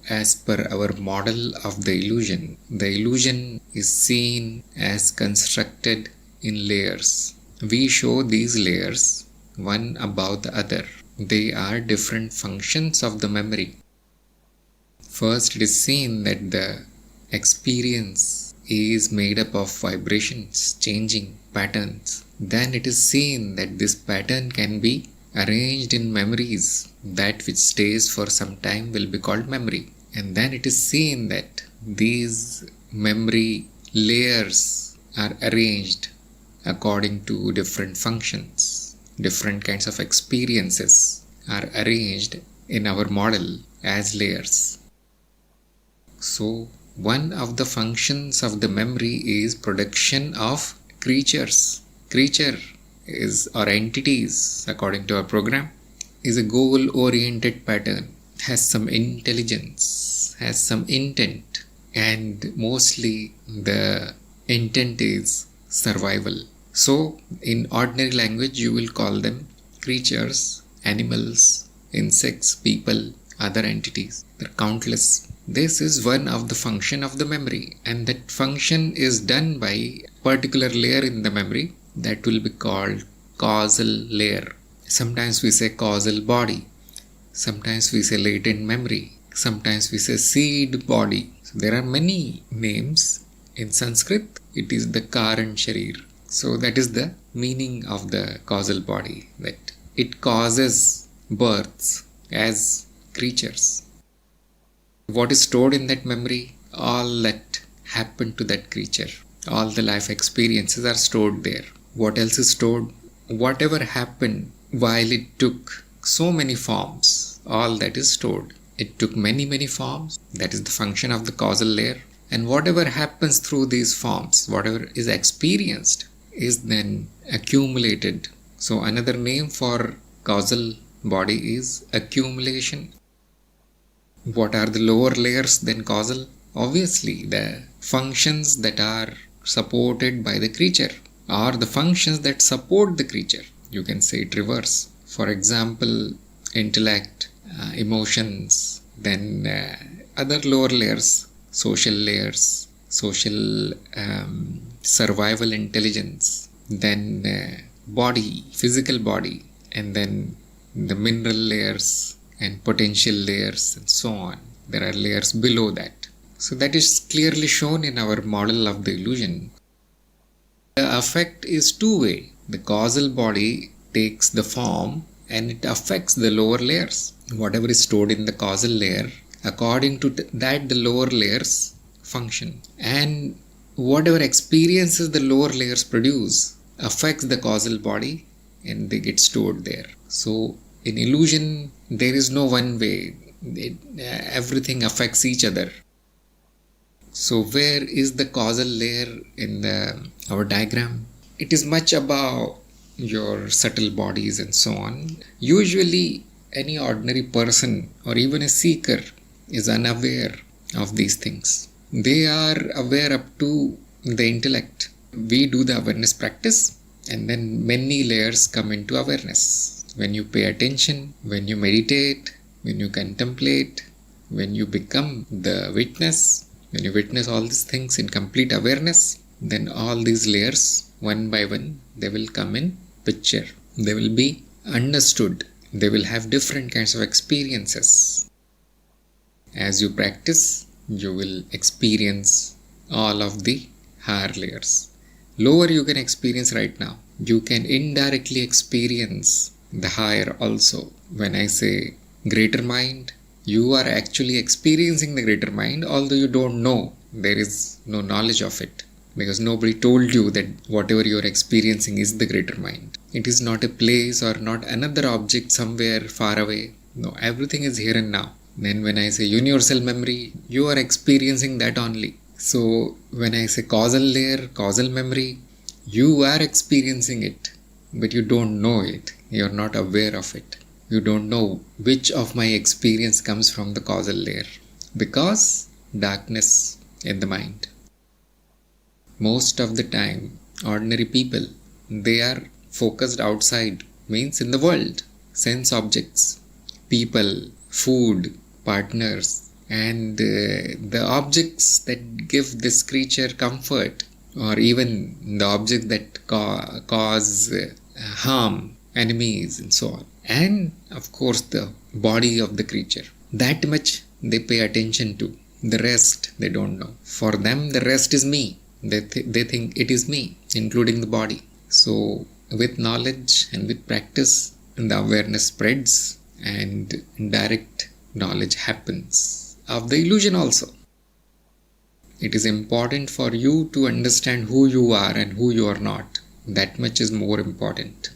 as per our model of the illusion is seen as constructed in layers. We show these layers one above the other. They are different functions of the memory. First, it is seen that the experience is made up of vibrations, changing patterns. Then it is seen that this pattern can be arranged in memories. That which stays for some time will be called memory. And then it is seen that these memory layers are arranged according to different functions. Different kinds of experiences are arranged in our model as layers. So, one of the functions of the memory is production of creatures. Creature is, or entities, according to our program, is a goal-oriented pattern, has some intelligence, has some intent, and mostly the intent is survival. So, in ordinary language, you will call them creatures, animals, insects, people, other entities. There are countless. This is one of the function of the memory, and that function is done by a particular layer in the memory that will be called causal layer. Sometimes we say causal body, sometimes we say latent memory, sometimes we say seed body. So there are many names. In Sanskrit, it is the Karan Sharir. So that is the meaning of the causal body, that it causes births as creatures. What is stored in that memory? All that happened to that creature. All the life experiences are stored there. What else is stored? Whatever happened while it took so many forms, all that is stored. It took many forms. That is the function of the causal layer. And whatever happens through these forms, whatever is experienced, is then accumulated. So another name for causal body is accumulation. What are the lower layers than causal? Obviously, the functions that are supported by the creature are the functions that support the creature. You can say it reverse. For example, intellect, emotions, then other lower layers, social survival intelligence, then body, physical body, and then the mineral layers and potential layers and so on. There are layers below that. So that is clearly shown in our model of the illusion. The effect is two-way. The causal body takes the form and it affects the lower layers. Whatever is stored in the causal layer, according to that the lower layers function. And whatever experiences the lower layers produce affects the causal body and they get stored there. So in illusion, there is no one way. Everything affects each other. So where is the causal layer in our diagram? It is much above your subtle bodies and so on. Usually, any ordinary person or even a seeker is unaware of these things. They are aware up to the intellect. We do the awareness practice and then many layers come into awareness. When you pay attention, when you meditate, when you contemplate, when you become the witness, when you witness all these things in complete awareness, then all these layers, one by one, they will come in picture. They will be understood. They will have different kinds of experiences. As you practice, you will experience all of the higher layers. Lower you can experience right now. You can indirectly experience the higher also. When I say greater mind, you are actually experiencing the greater mind, although you don't know. There is no knowledge of it because nobody told you that whatever you are experiencing is the greater mind. It is not a place or not another object somewhere far away. No, everything is here and now. Then when I say universal memory, you are experiencing that only. So when I say causal layer, causal memory, you are experiencing it, but you don't know it. You are not aware of it. You don't know which of my experience comes from the causal layer because darkness in the mind. Most of the time, ordinary people, they are focused outside, means in the world, sense objects, people, food, partners, And the objects that give this creature comfort, or even the objects that cause harm, enemies, and so on. And of course, the body of the creature. That much they pay attention to. The rest they don't know. For them, the rest is me. They think it is me, including the body. So, with knowledge and with practice, the awareness spreads and direct knowledge happens of the illusion also. It is important for you to understand who you are and who you are not. That much is more important.